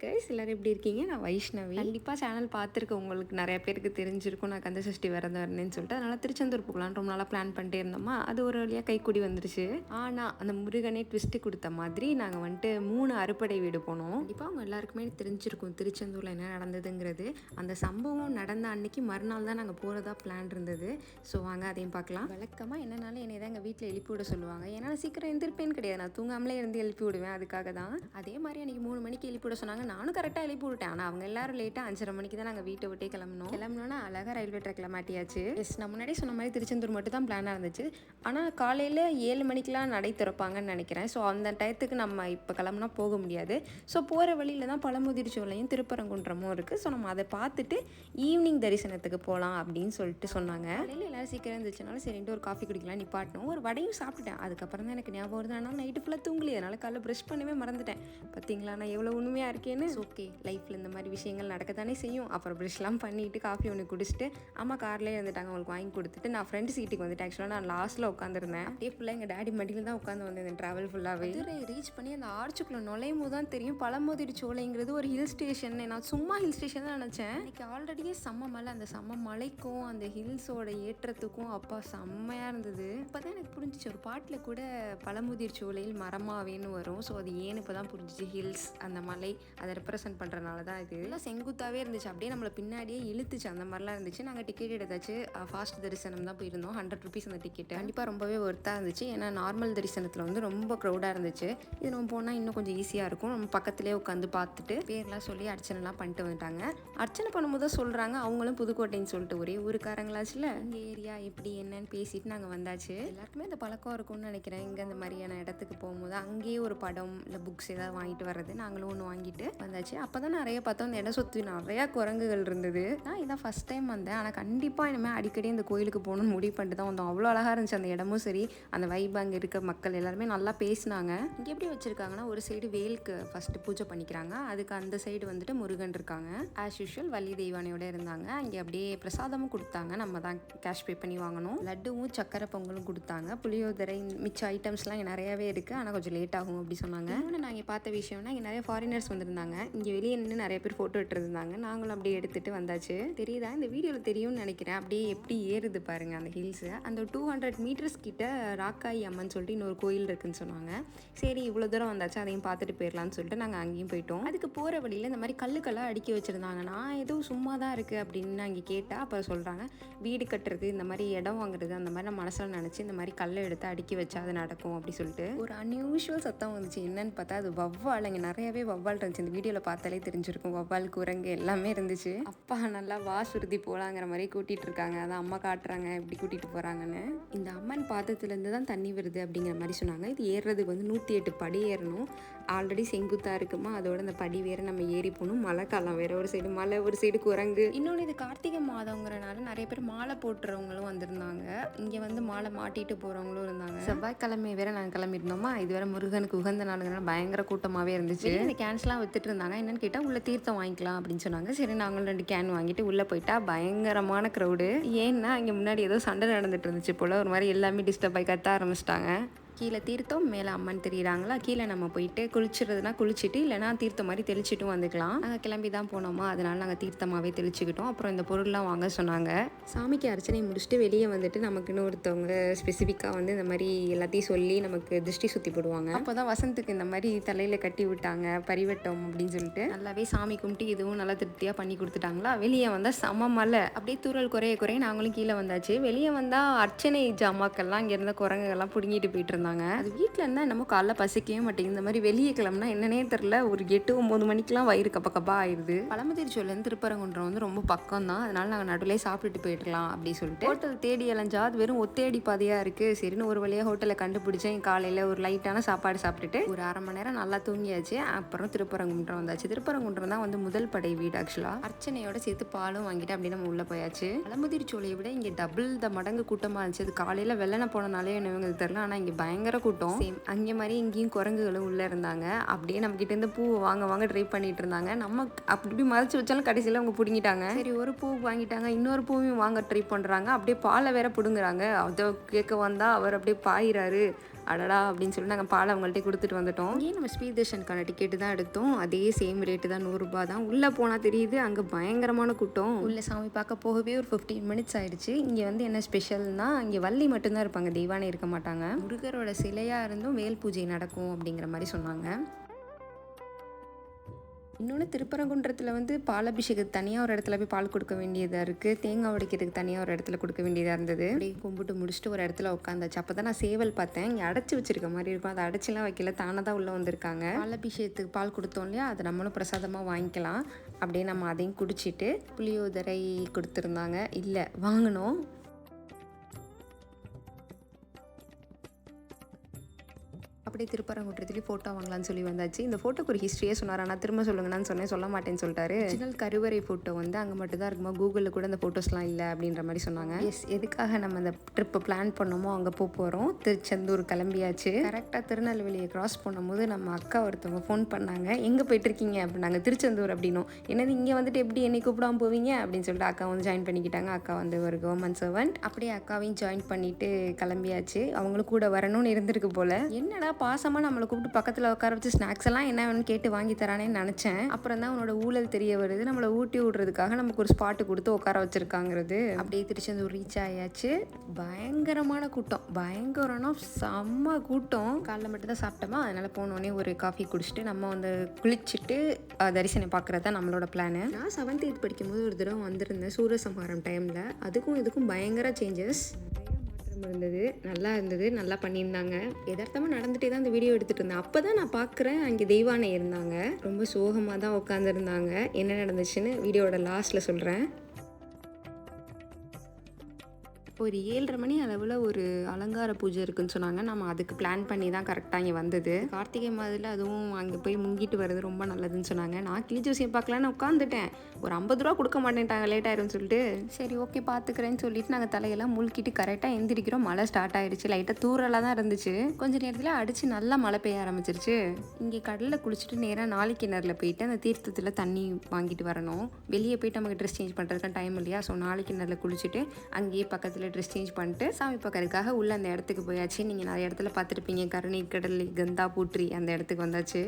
Guys, எல்லாரும் எப்படி இருக்கீங்க? நான் வைஷ்ணவி. கண்டிப்பாக சேனல் பார்த்துருக்க உங்களுக்கு நிறைய பேருக்கு தெரிஞ்சிருக்கும் நான் கந்த சஷ்டி விரதம் இருந்தேன்னு சொல்லிட்டு. அதனால் திருச்செந்தூர் போகலான்னு ரொம்ப நாளாக பிளான் பண்ணிட்டே இருந்தோமா. அது ஒரு வழியாக கைக்கூடி வந்துருச்சு. ஆனால் அந்த முருகனே ட்விஸ்ட்டு கொடுத்த மாதிரி நாங்கள் வந்துட்டு 3 அறுபடை வீடு போனோம். கண்டிப்பாக அவங்க எல்லாருக்குமே தெரிஞ்சிருக்கும் திருச்செந்தூரில் என்ன நடந்ததுங்கிறது. அந்த சம்பவம் நடந்த அன்னைக்கு மறுநாள் தான் நாங்கள் போகிறதா பிளான் இருந்தது. ஸோ வாங்க அதையும் பார்க்கலாம். வழக்கமாக என்னன்னாலும் என்னை தான் எங்கள் வீட்டில் எழுப்பி விட சொல்லுவாங்க. ஏன்னா சீக்கிரம் எந்திருப்பேன்னு கிடையாது, நான் தூங்காமலே இருந்து எழுப்பி விடுவேன். அதுக்காக தான். அதே மாதிரி அன்றைக்கி 3 மணிக்கு எழுப்பி விட சொன்னாங்க. நானும் கரெக்டாக எழுப்பி விட்டேன். ஆனால் அவங்க எல்லாரும் லேட்டாக 5:30 மணிக்கு தான் நாங்கள் வீட்டை விட்டே கிளம்பினோன்னா அழகாக ரயில்வே ட்ராக்ல மாட்டியாச்சு. எஸ், நான் முன்னாடி சொன்ன மாதிரி திருச்செந்தூர் மட்டும் தான் பிளானாக இருந்துச்சு. ஆனால் காலையில் 7 மணிக்கெலாம் நடை திறப்பாங்கன்னு நினைக்கிறேன். ஸோ அந்த டயத்துக்கு நம்ம இப்போ கிளம்புனா போக முடியாது. ஸோ போகிற வழியில் தான் பழமுதிர்ச்சோலையும் திருப்பரங்குன்றமும் இருக்குது. ஸோ நம்ம அதை பார்த்துட்டு ஈவினிங் தரிசனத்துக்கு போகலாம் அப்படின்னு சொல்லிட்டு சொன்னாங்க. காலையில் எல்லோரும் சீக்கிரம் இருந்துச்சுனால சரின்ட்டு ஒரு காஃபி குடிக்கலாம் நிப்பாட்டணும். ஒரு வடையும் சாப்பிட்டுட்டேன். அதுக்கப்புறம் தான் எனக்கு ஞாபகம் வருது. ஆனால் நைட்டு ஃபுல்லாக தூங்கலையே, அதனால் காலைல ப்ரஷ் பண்ணவே மறந்துட்டேன். பார்த்தீங்களா நான் எவ்வளோ உண்மையாக இருக்கேன்னு. ஓகே, லைஃப்பில் இந்த மாதிரி விஷயங்கள் நடக்க தானே செய்யும். அப்புறம் ப்ரஷ்லாம் பண்ணிவிட்டு காஃபி ஒன்று குடிச்சிட்டு அம்மா கார்லேயே வந்துட்டாங்க. அவங்களுக்கு வாங்கி கொடுத்துட்டு நான் ஃப்ரெண்ட் சீட்டுக்கு வந்துட்டு ஆக்சுவலாக நான் லாஸ்ட்டில் உட்காந்துருந்தேன். அப்படியே ஃபுல்லாக எங்கள் டேடி மடியில் தான் உட்காந்து வந்தேன். இந்த ட்ராவல் ஃபுல்லாகவே ரீச் பண்ணி அந்த ஆர்ச்சுக்குள்ளே நுழையும் போது தான் தெரியும் பழமுதிர்ச்சோலைங்கிறது ஒரு ஹில் ஸ்டேஷன். நான் சும்மா ஹில் ஸ்டேஷன் தான் நினச்சேன். இன்றைக்கி ஆல்ரெடியே செம்ம மலை. அந்த செம்ம மலைக்கும் அந்த ஹில்ஸோட ஏற்றத்துக்கும் அப்பா செம்மையாக இருந்தது. இப்போ தான் எனக்கு புரிஞ்சிச்சு, ஒரு பாட்டில் கூட பழமுதிர்ச்சோலையில் மரமாவேன்னு வரும். ஸோ அது ஏன்னு இப்போ தான் புரிஞ்சிச்சு. ஹில்ஸ், அந்த மலை அதை ரெப்ரசென்ட் பண்ணுறதுனால தான் இது எல்லாம் செங்குத்தாகவே இருந்துச்சு. அப்படியே நம்மளை பின்னாடியே இழுத்துச்சு. அந்த மாதிரிலாம் இருந்துச்சு. நாங்கள் டிக்கெட் எடுத்தாச்சு. ஃபாஸ்ட் தரிசனம் தான் போயிருந்தோம். 100 ருபீஸ் அந்த டிக்கெட். கண்டிப்பாக ரொம்பவே ஒர்த்தாக இருந்துச்சு. ஏன்னா நார்மல் தரிசனத்தில் வந்து ரொம்ப க்ரௌடாக இருந்துச்சு. இது நம்ம போனால் இன்னும் கொஞ்சம் ஈஸியாக இருக்கும். நம்ம பக்கத்துலேயே உட்காந்து பார்த்துட்டு பேர்லாம் சொல்லி அர்ச்சனைலாம் பண்ணிட்டு வந்துட்டாங்க. அர்ச்சனை பண்ணும்போது தான் சொல்கிறாங்க அவங்களும் புதுக்கோட்டைன்னு சொல்லிட்டு ஒரே ஊருக்காரங்களாச்சுல இந்த ஏரியா எப்படி என்னன்னு பேசிட்டு நாங்கள் வந்தாச்சு. எல்லாருக்குமே அந்த பழக்கம் இருக்கும்னு நினைக்கிறேன். இங்கே இந்த மாதிரியான இடத்துக்கு போகும்போது அங்கேயே ஒரு படம் இல்லை புக்ஸ் ஏதாவது வாங்கிட்டு வர்றது. நாங்களும் ஒன்று வாங்கிட்டு வந்தாச்சு. அப்போ தான் நிறைய பார்த்தோம். அந்த இடம் சுற்றி நிறையா குரங்குகள் இருந்தது. நான் இதான் ஃபஸ்ட் டைம் வந்தேன். ஆனால் கண்டிப்பாக இனிமேல் அடிக்கடி இந்த கோயிலுக்கு போகணும்னு முடிவு பண்ணிட்டு தான் வந்தோம். அவ்வளோ அழகாக இருந்துச்சு அந்த இடமும் சரி. அந்த வைப் அங்கே இருக்க மக்கள் எல்லாருமே நல்லா பேசினாங்க. இங்கே எப்படி வச்சுருக்காங்கன்னா ஒரு சைடு வேலுக்கு ஃபஸ்ட்டு பூஜை பண்ணிக்கிறாங்க. அதுக்கு அந்த சைடு வந்துட்டு முருகன் இருக்காங்க. ஆஸ் யூஷுவல் வள்ளி தெய்வானையோட இருந்தாங்க. இங்கே அப்படியே பிரசாதமும் கொடுத்தாங்க. நம்ம தான் கேஷ் பே பண்ணி வாங்கணும். லட்டுவும் சக்கரை பொங்கலும் கொடுத்தாங்க. புளியோதரை மிச்ச ஐட்டம்ஸ்லாம் இங்கே நிறையாவே இருக்குது. ஆனால் கொஞ்சம் லேட் ஆகும் அப்படி சொன்னாங்க. இன்னொன்று நாங்கள் பார்த்த விஷயம்னா இங்கே நிறைய ஃபாரினர்ஸ் வந்திருந்தாங்க. இங்கே வெளியே நின்று நிறைய பேர் ஃபோட்டோ எடுத்துருந்தாங்க. நாங்களும் அப்படியே எடுத்துகிட்டு வந்தாச்சு. தெரியுதா, இந்த வீடியோவில் தெரியும்னு நினைக்கிறேன். அப்படியே எப்படி ஏறுது பாருங்கள் அந்த ஹில்ஸு. அந்த 200 மீட்டர்ஸ் கிட்ட ராக்காயி அம்மன் சொல்லிட்டு இன்னொரு கோயில் இருக்குன்னு சொன்னாங்க. சரி இவ்வளோ தூரம் வந்தாச்சு, அதையும் பார்த்துட்டு போயிடலான்னு சொல்லிட்டு நாங்கள் அங்கேயும் போயிட்டோம். அதுக்கு போகிற வழியில் இந்த மாதிரி கல்லுக்கெல்லாம் அடுக்கி வச்சுருந்தாங்க. நான் எதுவும் சும்மா தான் இருக்குது அப்படின்னு நான் இங்கே கேட்டால் அப்புறம் சொல்கிறாங்க வீடு கட்டுறது இந்த மாதிரி இடம் வாங்குறது அந்த மாதிரி நான் மனசில் நினச்சி இந்த மாதிரி கல்லை எடுத்து அடுக்கி வச்சா அது நடக்கும் அப்படி சொல்லிட்டு ஒரு அன்யூஷுவல் சத்தம் வந்துச்சு. என்னன்னு பார்த்தா அது வவ்வால். இங்கே நிறையவே வவ்வால் இருந்துச்சு. இந்த வீடியோவில் பார்த்தாலே தெரிஞ்சிருக்கும். வவ்வால் குரங்கு எல்லாமே இருந்துச்சு. அப்பா நல்லா வாசுருதி போலாங்கிற மாதிரி கூட்டிகிட்டு இருக்காங்க. அதான் அம்மா காட்டுறாங்க எப்படி கூட்டிகிட்டு போகிறாங்கன்னு. இந்த அம்மன் பாதத்துலேருந்து தான் தண்ணி வருது அப்படிங்கிற மாதிரி சொன்னாங்க. இது ஏறுறதுக்கு வந்து 108 படி ஏறணும். ஆல்ரெடி செங்குத்தாக இருக்குமா, அதோட அந்த படி வேறு நம்ம ஏறி போகணும். மழை காலம் வேறு, ஒரு சைடு மலை ஒரு சைடு குரங்கு. இன்னொன்று இது கார்த்திகை மாதங்கிறனால நிறைய பேர் மாலை போட்டுறவங்களும் வந்திருந்தாங்க. இங்கே வந்து மாலை மாட்டிட்டு போகிறவங்களும் இருந்தாங்க. செவ்வாய்க்கிழமை வேறு நாங்கள் கிளம்பியிருந்தோமா. இது வேறு முருகனுக்கு உகந்த நாளுங்கிறனால பயங்கர கூட்டமாகவே இருந்துச்சு. இந்த கேன்ஸ்லாம் வித்துட்டு இருந்தாங்க. என்னன்னு கேட்டால் உள்ள தீர்த்தம் வாங்கிக்கலாம் அப்படின்னு சொன்னாங்க. சரி நாங்களும் 2 கேன் வாங்கிட்டு உள்ளே போயிட்டா பயங்கரமான க்ரௌடு. ஏன்னா இங்கே முன்னாடி ஏதோ சண்டை நடந்துட்டு இருந்துச்சு போல். ஒரு மாதிரி எல்லாமே டிஸ்டர்ப் ஆகி கத்த ஆரம்பிச்சிட்டாங்க. கீழே தீர்த்தம் மேலே அம்மன் தெரியுறாங்களா. கீழே நம்ம போயிட்டு குளிச்சுறதுனா குளிச்சுட்டு இல்லைனா தீர்த்தம் மாதிரி தெளிச்சுட்டும் வந்துக்கலாம். நாங்கள் கிளம்பி தான் போனோமா, அதனால நாங்கள் தீர்த்தமாகவே தெளிச்சுக்கிட்டோம். அப்புறம் இந்த பொருள்லாம் வாங்க சொன்னாங்க. சாமிக்கு அர்ச்சனை முடிச்சுட்டு வெளியே வந்துட்டு நமக்குன்னு ஒருத்தவங்க ஸ்பெசிஃபிக்காக வந்து இந்த மாதிரி எல்லாத்தையும் சொல்லி நமக்கு திருஷ்டி சுற்றி போடுவாங்க. அப்போ தான் வசந்துக்கு இந்த மாதிரி தலையில் கட்டி விட்டாங்க பரிவட்டம் அப்படின்னு சொல்லிட்டு நல்லாவே சாமி கும்பிட்டு இதுவும் நல்லா திருப்தியாக பண்ணி கொடுத்துட்டாங்களா. வெளியே வந்தால் செம மலை. அப்படியே தூரல் குறைய நாங்களும் கீழே வந்தாச்சு. வெளியே வந்தால் அர்ச்சனை ஜாமாக்கள்லாம் இங்கே இருந்த குரங்குகள்லாம் பிடுங்கிட்டு போயிட்டு இருந்தாங்க. அது வீட்டில் இருந்தால் என்னமோ காலைல பசிக்கவே மாட்டேங்குது. இந்த மாதிரி வெளியே கிளம்புனா என்னன்னே தெரில, ஒரு 8-9 மணிக்கெலாம் வயிறு கப்பா ஆயிடுது. பழமுதிர்ச்சோலையிலேருந்து திருப்பரங்குன்றம் வந்து ரொம்ப பக்கம் தான். அதனால நாங்கள் நடுவிலே சாப்பிட்டுட்டு போயிடலாம் அப்படின்னு சொல்லிட்டு ஹோட்டல் தேடி அலைஞ்சா அது வெறும் ஒத்தேடி பாதையாக இருக்குது. சரின்னு ஒரு வழியாக ஹோட்டலை கண்டுபிடிச்சேன். காலையில் ஒரு லைட்டான சாப்பாடு சாப்பிட்டுட்டு ஒரு 1/2 மணி நேரம் நல்லா தூங்கியாச்சு. அப்புறம் திருப்பரங்குன்றம் வந்தாச்சு. திருப்பரங்குன்றம் தான் வந்து முதல் படை வீடு. ஆக்சுவலாக அர்ச்சனையோட சேர்த்து பாலும் வாங்கிட்டு அப்படியே நம்ம உள்ளே போயாச்சு. பழமுதிர்ச்சோலையை விட இங்கே டபுள் த மடங்கு கூட்டமாக இருந்துச்சு. அது காலையில் வெள்ளனை போனனாலே என்னவங்களுக்கு தெரில. ஆனால் இங்கே பயங்கர கூட்டம். சேம் அங்கே மாதிரி இங்கேயும் குரங்குகளும் உள்ளே இருந்தாங்க. அப்படியே நம்ம கிட்ட இருந்து பூ வாங்க ட்ரை பண்ணிட்டு இருந்தாங்க. நம்ம அப்படி மறைச்சு வச்சாலும் கடைசியில் அவங்க பிடுங்கிட்டாங்க. சரி ஒரு பூ வாங்கிட்டாங்க, இன்னொரு பூவையும் வாங்க ட்ரை பண்ணுறாங்க. அப்படியே பாலை வேற பிடுங்குறாங்க. அதை கேட்க வந்தால் அவர் அப்படியே பாயிறாரு. அடடா அப்படின்னு சொல்லி நாங்கள் பால் அவங்கள்ட்ட கொடுத்துட்டு வந்துட்டோம். ஏன் நம்ம ஸ்பீட் தர்ஷனுக்கான டிக்கெட்டு தான் எடுத்தோம். அதே சேம் ரேட்டு தான், 100 ரூபா தான். உள்ளே போனால் தெரியுது அங்கே பயங்கரமான கூட்டம். உள்ளே சாமி பார்க்க போகவே ஒரு 15 மினிட்ஸ் ஆயிடுச்சு. இங்கே வந்து என்ன ஸ்பெஷல்னா, இங்கே வள்ளி மட்டும்தான் இருப்பாங்க, தெய்வானை இருக்க மாட்டாங்க. முருகரோட சிலையாக இருந்தும் வேல் பூஜை நடக்கும் அப்படிங்கிற மாதிரி சொன்னாங்க. இன்னொன்று, திருப்பரங்குன்றத்தில் வந்து பாலாபிஷேகத்துக்கு தனியாக ஒரு இடத்துல போய் பால் கொடுக்க வேண்டியதாக இருக்குது. தேங்காய் உடைக்கிறதுக்கு தனியாக ஒரு இடத்துல கொடுக்க வேண்டியதாக இருந்தது. அப்படியே கும்பிட்டு முடிச்சுட்டு ஒரு இடத்துல உட்காந்தாச்சு. அப்போ தான் நான் சேவல் பார்த்தேன். இங்கே அடைச்சி வச்சிருக்க மாதிரி இருக்கும். அதை அடைச்சிலாம் வைக்கல, தானே தான் உள்ளே வந்திருக்காங்க. பாலாபிஷேகத்துக்கு பால் கொடுத்தோம் இல்லையா, அதை நம்மளும் பிரசாதமாக வாங்கிக்கலாம். அப்படியே நம்ம அதையும் குடிச்சிட்டு புளியோதரை கொடுத்துருந்தாங்க. இல்லை, வாங்கினோம். அப்படியே திருப்பரங்குன்றத்துலேயே ஃபோட்டோ வாங்கலான்னு சொல்லி வந்தாச்சு. இந்த ஃபோட்டோக்கு ஒரு ஹிஸ்ட்ரியே சொன்னார். ஆனால் திரும்ப சொல்லுங்கன்னு சொன்னேன், சொல்ல மாட்டேன்னு சொல்லிட்டாரு. ஒரிஜினல் கருவறை ஃபோட்டோ வந்து அங்கே மட்டும் தான் இருக்குமா, கூகுளில் கூட அந்த ஃபோட்டோஸ்லாம் இல்லை அப்படின்ற மாதிரி சொன்னாங்க. எஸ், எதுக்காக நம்ம அந்த ட்ரிப்பை பிளான் பண்ணோமோ அங்கே போகிறோம். திருச்செந்தூர் கிளம்பியாச்சு. கரெக்டாக திருநெல்வேலியை கிராஸ் பண்ணும்போது நம்ம அக்கா ஒருத்தவங்க ஃபோன் பண்ணாங்க, எங்கே போயிட்டுருக்கீங்க அப்படின்னாங்க. திருச்செந்தூர் அப்படின்னும். என்னது இங்கே வந்துட்டு எப்படி என்னை கூப்பிடாமல் போவீங்க அப்படின்னு சொல்லிட்டு அக்கா வந்து ஜாயின் பண்ணிக்கிட்டாங்க. அக்கா வந்து ஒரு கவர்மெண்ட் சர்வெண்ட். அப்படியே அக்காவையும் ஜாயின் பண்ணிட்டு கிளம்பியாச்சு. அவங்களும் கூட வரணும்னு இருந்திருக்கு போல். என்னடா பாசமாக நம்மளை கூப்பிட்டு பக்கத்தில் உட்கார வச்சு ஸ்நாக்ஸ் எல்லாம் என்ன வேணும்னு கேட்டு வாங்கி தரானேன்னு நினச்சேன். அப்புறம் தான் அவனோட ஊழல் தெரிய வருது. நம்மளை ஊட்டி விடுறதுக்காக நமக்கு ஒரு ஸ்பாட்டு கொடுத்து உட்கார வச்சுருக்காங்கிறது. அப்படியே திருச்செந்தூர் ரீச் ஆயாச்சு. பயங்கரமான கூட்டம், பயங்கரம்னா செம்ம கூட்டம். காலைல மட்டும் தான் சாப்பிட்டோமா, அதனால் போனோடனே ஒரு காஃபி குடிச்சிட்டு நம்ம வந்து குளிச்சுட்டு தரிசனம் பார்க்குறது தான் நம்மளோட பிளானு. நான் 7th 8th படிக்கும்போது ஒரு தடவை வந்திருந்தேன் சூரசம்ஹாரம் டைமில். அதுக்கும் இதுக்கும் பயங்கர சேஞ்சஸ் இருந்தது. நல்லா இருந்தது, நல்லா பண்ணியிருந்தாங்க. எதார்த்தமாக நடந்துகிட்டே தான் இந்த வீடியோ எடுத்துகிட்டு இருந்தேன். அப்போ தான் நான் பார்க்குறேன் அங்கே தெய்வானை இருந்தாங்க. ரொம்ப சோகமாக தான் உட்காந்துருந்தாங்க. என்ன நடந்துச்சுன்னு வீடியோட லாஸ்ட்டில் சொல்கிறேன். ஒரு 7:30 மணி அளவில் ஒரு அலங்கார பூஜை இருக்குன்னு சொன்னாங்க. நம்ம அதுக்கு பிளான் பண்ணி தான் கரெக்டாக இங்கே வந்தது. கார்த்திகை மாதத்தில் அதுவும் அங்கே போய் முங்கிட்டு வர்றது ரொம்ப நல்லதுன்னு சொன்னாங்க. நான் கிளி ஜோசியம் பார்க்கலான்னு உட்காந்துட்டேன். ஒரு 50 ரூபா கொடுக்க மாட்டேன்ட்டாங்க, லேட் ஆயிரும்னு சொல்லிட்டு. சரி ஓகே பார்த்துக்கிறேன்னு சொல்லிட்டு நாங்கள் தலையெல்லாம் முழுக்கிட்டு கரெக்டாக எந்திரிக்கிறோம். மழை ஸ்டார்ட் ஆயிடுச்சு. லைட்டாக தூரலாக தான் இருந்துச்சு. கொஞ்சம் நேரத்தில் அடித்து நல்லா மழை பெய்ய ஆரம்பிச்சிருச்சு. இங்கே கடலில் குளிச்சுட்டு நேராக நாளைக்கிணறில் போயிட்டு அந்த தீர்த்தத்தில் தண்ணி வாங்கிட்டு வரணும். வெளியே போயிட்டு நமக்கு ட்ரெஸ் சேஞ்ச் பண்ணுறதுக்கு டைம் இல்லையா. ஸோ நாளைக்கிணறில் குளிச்சுட்டு அங்கேயே பக்கத்தில் ட்ரெஸ் சேஞ்ச் பண்ணிட்டு சாமி பார்க்கறதுக்காக உள்ள அந்த இடத்துக்கு போயாச்சு. நீங்கள் நிறைய இடத்துல பார்த்துருப்பீங்க, கருணை கடல், கந்தா பூட்ரி, அந்த இடத்துக்கு வந்தாச்சு.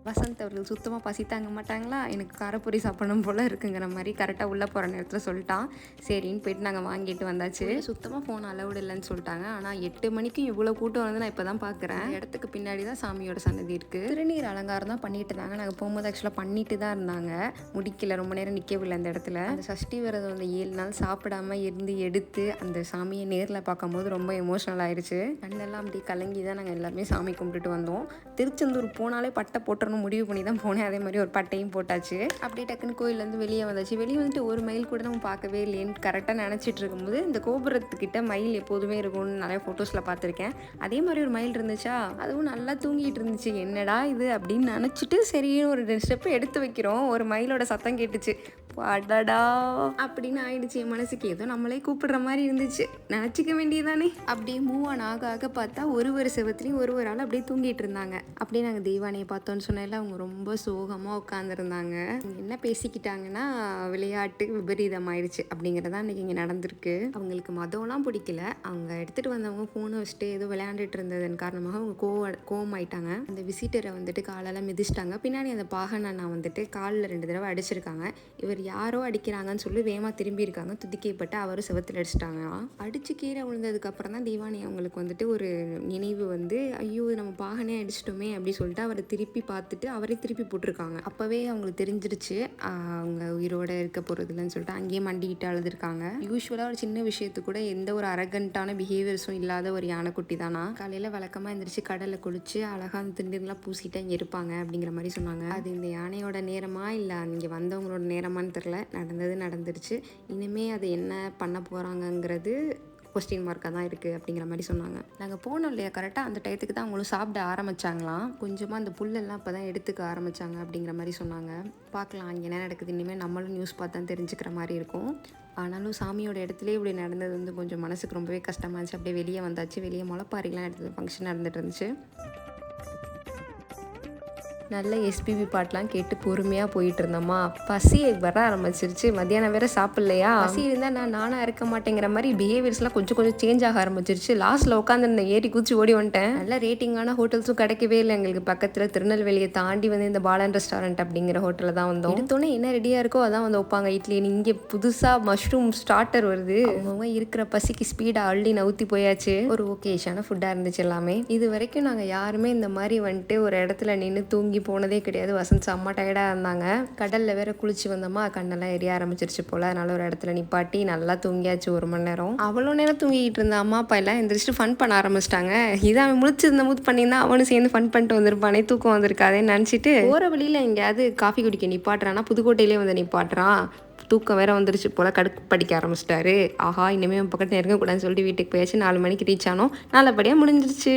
வசந்த் அவர்கள் சுத்தமாக பசி தாங்க மாட்டாங்களா, எனக்கு காரப்பொரி சாப்பிடணும் போல் இருக்குங்கிற மாதிரி கரெக்டாக உள்ளே போகிற நேரத்தில் சொல்லிட்டான். சரின்னு போயிட்டு நாங்கள் வாங்கிட்டு வந்தாச்சு. சுத்தமாக ஃபோன் அலவுட் இல்லைன்னு சொல்லிட்டாங்க. ஆனால் 8 மணிக்கு இவ்வளோ கூட்டம் வந்து நான் இப்போ தான் பார்க்குறேன். இடத்துக்கு பின்னாடி தான் சாமியோட சன்னதி இருக்குது. திருநீர் அலங்காரம் தான் பண்ணிட்டு இருந்தாங்க. நாங்கள் போகும்போது ஆக்சுவலாக பண்ணிட்டு தான் இருந்தாங்க, முடிக்கல, ரொம்ப நேரம் நிற்கவில்லை அந்த இடத்துல. அந்த சஷ்டி விரதம் அந்த 7 நாள் சாப்பிடாம இருந்து எடுத்து அந்த சாமியை நேரில் பார்க்கும்போது ரொம்ப எமோஷனல் ஆயிடுச்சு. கண்ணெல்லாம் அப்படி கலங்கி தான் நாங்கள் எல்லாமே சாமி கும்பிட்டுட்டு வந்தோம். திருச்செந்தூர் போனாலே பட்டை போட்டுறணும் முடிவு பண்ணி தான் போனேன். அதே மாதிரி ஒரு பட்டையும் போட்டாச்சு. அப்படியே டக்குன்னு கோயிலேருந்து வெளியே வந்தாச்சு. வெளியே வந்துட்டு ஒரு மயில் கூட நம்ம பார்க்கவே இல்லைன்னு கரெக்டாக நினச்சிட்டு இருக்கும்போது இந்த கோபுரத்துக்கிட்ட மயில் எப்போதுமே இருக்கும்னு நிறைய ஃபோட்டோஸில் பார்த்துருக்கேன். அதே மாதிரி ஒரு மயில் இருந்துச்சா, அதுவும் நல்லா தூங்கிட்டு இருந்துச்சு. என்னடா இது அப்படின்னு நினச்சிட்டு சரின்னு ஒரு ஸ்டெப்பு எடுத்து வைக்கிறோம். ஒரு மயிலோட சத்தம் கேட்டுச்சு. அடடா அப்படின்னு ஆயிடுச்சு. என் மனசுக்கு ஏதோ நம்மளே கூப்பிடுற மாதிரி இருந்துச்சு. நினச்சிக்க வேண்டியதானே. அப்படியே மூவ் ஆன் ஆக பார்த்தா ஒரு செவத்துலையும் ஒரு ஆள் அப்படியே தூங்கிட்டு இருந்தாங்க. அப்படியே நாங்கள் தெய்வானையை பார்த்தோன்னு சொன்னால அவங்க ரொம்ப சோகமாக உட்காந்துருந்தாங்க. என்ன பேசிக்கிட்டாங்கன்னா, விளையாட்டு விபரீதம் ஆயிடுச்சு அப்படிங்கிறதா இன்றைக்கி இங்கே நடந்திருக்கு. அவங்களுக்கு மதம்லாம் பிடிக்கல. அவங்க எடுத்துகிட்டு வந்தவங்க ஃபோனை வச்சுட்டு ஏதோ விளையாண்டுட்டு இருந்ததன் காரணமாக அவங்க கோவமாயிட்டாங்க. அந்த விசிட்டரை வந்துட்டு காலெல்லாம் மிதிச்சிட்டாங்க. பின்னாடி அந்த பாகனா வந்துட்டு காலில் 2 தடவை அடிச்சிருக்காங்க. இவர் யாரோ அடிக்கிறாங்கன்னு சொல்லி வேகமாக திரும்பி இருக்காங்க. துதிக்கப்பட்டு அவரும் செவத்தில் அடிச்சிட்டாங்க. அடிச்சு கீழே விழுந்ததுக்கு அப்புறம் தான் தெய்வானி அவங்களுக்கு வந்துட்டு ஒரு நினைவு வந்து, ஐயோ நம்ம பாகனே அடிச்சிட்டோமே அப்படி சொல்லிட்டு அவரை திருப்பி பார்த்துட்டு அவரே திருப்பி போட்டிருக்காங்க. அப்போவே அவங்களுக்கு தெரிஞ்சிருச்சு அவங்க உயிரோட இருக்க போகிறது இல்லைன்னு சொல்லிட்டு அங்கேயே மண்டிக்கிட்டு அழுதுருக்காங்க. யூஸ்வலாக ஒரு சின்ன விஷயத்துக்கு கூட எந்த ஒரு அரகண்டான பிஹேவியர்ஸும் இல்லாத ஒரு யானைக்குட்டி தானா. காலையில் வழக்கமாக எந்திரிச்சு கடலில் குளிச்சு அழகாக அந்த திண்டுலாம் பூசிட்டு அங்கே இருப்பாங்க அப்படிங்கிற மாதிரி சொன்னாங்க. அது இந்த யானையோட நேரமா இல்லை இங்கே வந்தவங்களோட நேரமான்னு தெரில. நடந்துருச்சு. இனிமேல் அதை என்ன பண்ண போகிறாங்கங்கிறது கொஸ்டின் மார்க்காக தான் இருக்குது அப்படிங்கிற மாதிரி சொன்னாங்க. நாங்கள் போனோம் இல்லையா, கரெக்டாக அந்த டயத்துக்கு தான் அவங்களும் சாப்பிட ஆரம்பித்தாங்களாம். கொஞ்சமாக அந்த புல்லெல்லாம் இப்போ தான் எடுத்துக்க ஆரம்பித்தாங்க அப்படிங்கிற மாதிரி சொன்னாங்க. பார்க்கலாம் அங்கே என்ன நடக்குது. இனிமேல் நம்மளும் நியூஸ் பார்த்து தான் தெரிஞ்சுக்கிற மாதிரி இருக்கும். ஆனாலும் சாமியோட இடத்துலேயே இப்படி நடந்தது வந்து கொஞ்சம் மனசுக்கு ரொம்பவே கஷ்டமாக இருந்துச்சு. அப்படியே வெளியே வந்தாச்சு. வெளியே முளைப்பாரிலாம் எடுத்தது ஃபங்க்ஷன் நடந்துட்டு இருந்துச்சு. நல்ல எஸ்பிபி பாட்டெலாம் கேட்டு பொறுமையாக போயிட்டு இருந்தோமா. பசி வர ஆரம்பிச்சிருச்சு. மத்தியானம் வேற சாப்பிட்லையா. பசி இருந்தால் நானாக இருக்க மாட்டேங்கிற மாதிரி பிஹேவியர்ஸ்லாம் கொஞ்சம் கொஞ்சம் சேஞ்ச் ஆக ஆரம்பிச்சிருச்சு. லாஸ்ட்டில் உட்காந்து ஏறி குச்சி ஓடி வந்துட்டேன். நல்ல ரேட்டிங்கான ஹோட்டல்ஸும் கிடைக்கவே இல்லை எங்களுக்கு. பக்கத்தில் திருநெல்வேலியை தாண்டி வந்து இந்த பாலன் ரெஸ்டாரண்ட் அப்படிங்கிற ஹோட்டலில் தான் வந்தோம். எடுத்தோன்னே என்ன ரெடியாக இருக்கோ அதான் வந்து வைப்பாங்க. இட்லி இங்கே புதுசாக மஷ்ரூம் ஸ்டார்டர் வருது. அவங்க இருக்கிற பசிக்கு ஸ்பீடாக அள்ளி நவுத்தி போயாச்சு. ஒரு ஓகேஷான ஃபுட்டாக இருந்துச்சு எல்லாமே. இது வரைக்கும் நாங்கள் யாருமே இந்த மாதிரி வந்துட்டு ஒரு இடத்துல நின்று தூங்கி போனதே கிடையாது. வசந்த் செம்ம டயர்டாக இருந்தாங்க. கடலில் வேற குளிச்சு வந்தோமா, கண்ணெல்லாம் எரிய ஆரம்பிச்சிருச்சு போல். அதனால ஒரு இடத்துல நிப்பாட்டி நல்லா தூங்கியாச்சு 1 மணி நேரம். அவ்வளோ நேரம் தூங்கிட்டு இருந்த அம்மா அப்பா எல்லாம் எந்திரிச்சிட்டு ஃபன் பண்ண ஆரம்பிச்சிட்டாங்க. இதை அவன் முழிச்சிருந்த மூத்து பண்ணியிருந்தா அவனும் சேர்ந்து ஃபன் பண்ணிட்டு வந்திருப்பானே, தூக்கம் வந்திருக்காதேன்னு நினச்சிட்டு போகிற வழியில் எங்கேயாவது காஃபி குடிக்க நிப்பாட்டுறான்னா புதுக்கோட்டையிலே வந்து நிப்பாட்டுறான். தூக்கம் வேற வந்துருச்சு போல். கடுப்பு படிக்க ஆரம்பிச்சிட்டாரு. ஆஹா இனிமேல் பக்கத்தில் இருக்கக்கூடாதுன்னு சொல்லிட்டு வீட்டுக்கு போயாச்சு. 4 மணிக்கு ரீச் ஆனோம். நல்லபடியாக முடிஞ்சிருச்சு.